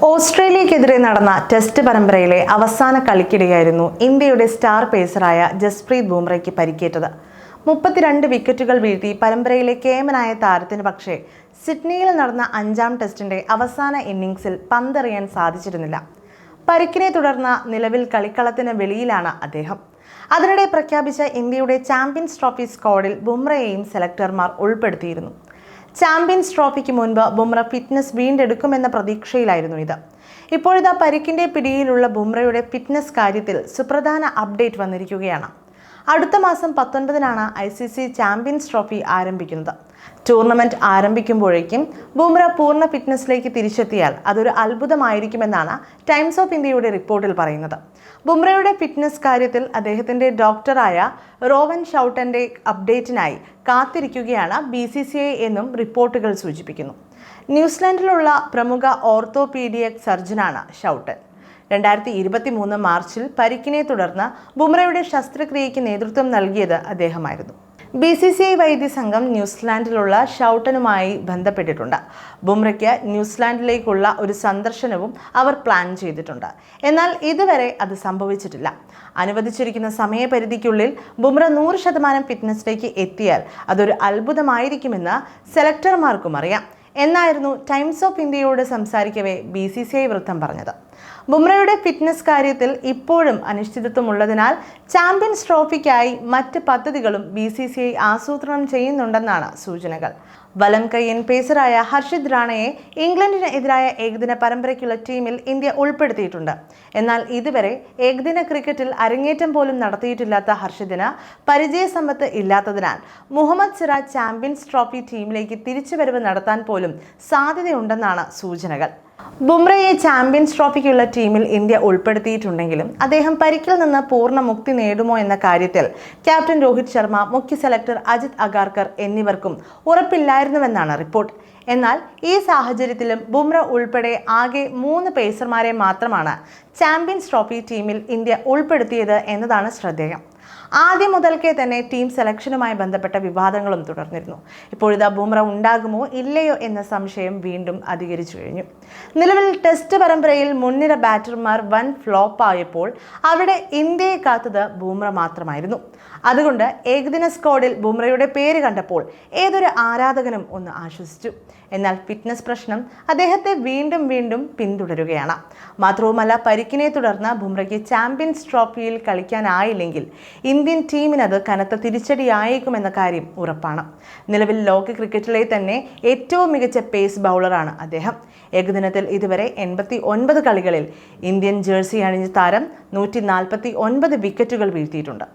ഓസ്ട്രേലിയക്കെതിരെ നടന്ന ടെസ്റ്റ് പരമ്പരയിലെ അവസാന കളിക്കിടെയായിരുന്നു ഇന്ത്യയുടെ സ്റ്റാർ പേസറായ ജസ്പ്രീത് ബുംറയ്ക്ക് പരിക്കേറ്റത്. 32 വിക്കറ്റുകൾ വീഴ്ത്തി പരമ്പരയിലെ കേമനായ താരത്തിന് പക്ഷേ സിഡ്നിയിൽ നടന്ന 5ാം ടെസ്റ്റിന്റെ അവസാന ഇന്നിംഗ്സിൽ പന്തെറിയാൻ സാധിച്ചിരുന്നില്ല. പരിക്കിനെ തുടർന്ന് നിലവിൽ കളിക്കളത്തിന് വെളിയിലാണ് അദ്ദേഹം. അതിനിടെ പ്രഖ്യാപിച്ച ഇന്ത്യയുടെ ചാമ്പ്യൻസ് ട്രോഫി സ്ക്വാഡിൽ ബുംറയെയും സെലക്ടർമാർ ഉൾപ്പെടുത്തിയിരുന്നു. ചാമ്പ്യൻസ് ട്രോഫിക്ക് മുൻപ് ബുംറ ഫിറ്റ്നസ് വീണ്ടെടുക്കുമെന്ന പ്രതീക്ഷയിലായിരുന്നു ഇത്. ഇപ്പോഴിതാ പരിക്കിന്റെ പിടിയിലുള്ള ബുംറയുടെ ഫിറ്റ്നസ് കാര്യത്തിൽ സുപ്രധാന അപ്ഡേറ്റ് വന്നിരിക്കുകയാണ്. അടുത്ത മാസം 19-നാണ് ICC ചാമ്പ്യൻസ് ട്രോഫി ആരംഭിക്കുന്നത്. ടൂർണമെന്റ് ആരംഭിക്കുമ്പോഴേക്കും ബുംറ പൂർണ്ണ ഫിറ്റ്നസിലേക്ക് തിരിച്ചെത്തിയാൽ അതൊരു അത്ഭുതമായിരിക്കുമെന്നാണ് ടൈംസ് ഓഫ് ഇന്ത്യയുടെ റിപ്പോർട്ടിൽ പറയുന്നത്. ബുംറയുടെ ഫിറ്റ്നസ് കാര്യത്തിൽ അദ്ദേഹത്തിന്റെ ഡോക്ടറായ റോവൻ ഷൗട്ടന്റെ അപ്ഡേറ്റിനായി കാത്തിരിക്കുകയാണ് BCCI എന്നും റിപ്പോർട്ടുകൾ സൂചിപ്പിക്കുന്നു. ന്യൂസിലാൻഡിലുള്ള പ്രമുഖ ഓർത്തോപീഡിയക് സർജനാണ് ഷൗട്ടൻ. 2023 മാർച്ചിൽ പരിക്കിനെ തുടർന്ന് ബുംറയുടെ ശസ്ത്രക്രിയയ്ക്ക് നേതൃത്വം നൽകിയത് അദ്ദേഹമായിരുന്നു. BCCI വൈദ്യസംഘം ന്യൂസിലാൻഡിലുള്ള ഷൗട്ടനുമായി ബന്ധപ്പെട്ടിട്ടുണ്ട്. ബുംറയ്ക്ക് ന്യൂസിലാൻഡിലേക്കുള്ള ഒരു സന്ദർശനവും അവർ പ്ലാൻ ചെയ്തിട്ടുണ്ട്. എന്നാൽ ഇതുവരെ അത് സംഭവിച്ചിട്ടില്ല. അനുവദിച്ചിരിക്കുന്ന സമയപരിധിക്കുള്ളിൽ ബുംറ 100% ഫിറ്റ്നസിലേക്ക് എത്തിയാൽ അതൊരു അത്ഭുതമായിരിക്കുമെന്ന് സെലക്ടർമാർക്കും അറിയാം എന്നായിരുന്നു ടൈംസ് ഓഫ് ഇന്ത്യയോട് സംസാരിക്കവേ BCCI വൃത്തം പറഞ്ഞത്. ബുംറയുടെ ഫിറ്റ്നസ് കാര്യത്തിൽ ഇപ്പോഴും അനിശ്ചിതത്വമുള്ളതിനാൽ ചാമ്പ്യൻസ് ട്രോഫിക്കായി മറ്റ് പദ്ധതികളും BCCI ആസൂത്രണം ചെയ്യുന്നുണ്ടെന്നാണ് സൂചനകൾ. വലം കയ്യൻ പേസറായ ഹർഷിത് റാണയെ ഇംഗ്ലണ്ടിന് എതിരായ ഏകദിന പരമ്പരയ്ക്കുള്ള ടീമിൽ ഇന്ത്യ ഉൾപ്പെടുത്തിയിട്ടുണ്ട്. എന്നാൽ ഇതുവരെ ഏകദിന ക്രിക്കറ്റിൽ അരങ്ങേറ്റം പോലും നടത്തിയിട്ടില്ലാത്ത ഹർഷിതിന് പരിചയസമ്പത്ത് ഇല്ലാത്തതിനാൽ മുഹമ്മദ് സിറാജ് ചാമ്പ്യൻസ് ട്രോഫി ടീമിലേക്ക് തിരിച്ചുവരവ് നടത്താൻ പോലും സാധ്യതയുണ്ടെന്നാണ് സൂചനകൾ. ബുംറയെ ചാമ്പ്യൻസ് ട്രോഫിക്കുള്ള ടീമിൽ ഇന്ത്യ ഉൾപ്പെടുത്തിയിട്ടുണ്ടെങ്കിലും അദ്ദേഹം പരിക്കിൽ നിന്ന് പൂർണ്ണ മുക്തി നേടുമോ എന്ന കാര്യത്തിൽ ക്യാപ്റ്റൻ രോഹിത് ശർമ്മ, മുഖ്യ സെലക്ടർ അജിത് അഗാർക്കർ എന്നിവർക്കും ഉറപ്പില്ലായിരുന്നുവെന്നാണ് റിപ്പോർട്ട്. എന്നാൽ ഈ സാഹചര്യത്തിലും ബുംറ ഉൾപ്പെടെ ആകെ 3 പേസർമാരെ മാത്രമാണ് ചാമ്പ്യൻസ് ട്രോഫി ടീമിൽ ഇന്ത്യ ഉൾപ്പെടുത്തിയത് എന്നതാണ് ശ്രദ്ധേയം. ആദ്യം മുതൽക്കേ തന്നെ ടീം സെലക്ഷനുമായി ബന്ധപ്പെട്ട വിവാദങ്ങളും തുടർന്നിരുന്നു. ഇപ്പോഴിതാ ബുംറ ഉണ്ടാകുമോ ഇല്ലയോ എന്ന സംശയം വീണ്ടും അധികരിച്ചു കഴിഞ്ഞു. നിലവിൽ ടെസ്റ്റ് പരമ്പരയിൽ മുൻനിര ബാറ്റർമാർ വൻ ഫ്ലോപ്പ് ആയപ്പോൾ അവിടെ ഇന്ത്യയെ കാത്തത് ബുംറ മാത്രമായിരുന്നു. അതുകൊണ്ട് ഏകദിന സ്ക്വാഡിൽ ബുംറയുടെ പേര് കണ്ടപ്പോൾ ഏതൊരു ആരാധകനും ഒന്ന് ആശ്വസിച്ചു. എന്നാൽ ഫിറ്റ്നസ് പ്രശ്നം അദ്ദേഹത്തെ വീണ്ടും പിന്തുടരുകയാണ്. മാത്രവുമല്ല, പരിക്കിനെ തുടർന്ന് ബുംറയ്ക്ക് ചാമ്പ്യൻസ് ട്രോഫിയിൽ കളിക്കാനായില്ലെങ്കിൽ ഇന്ത്യൻ ടീമിനത് കനത്ത തിരിച്ചടിയായേക്കുമെന്ന കാര്യം ഉറപ്പാണ്. നിലവിൽ ലോക ക്രിക്കറ്റിലെ തന്നെ ഏറ്റവും മികച്ച പേസ് ബൗളറാണ് അദ്ദേഹം. ഏകദിനത്തിൽ ഇതുവരെ 89 കളികളിൽ ഇന്ത്യൻ ജേഴ്സി അണിഞ്ഞ താരം 149 വിക്കറ്റുകൾ വീഴ്ത്തിയിട്ടുണ്ട്.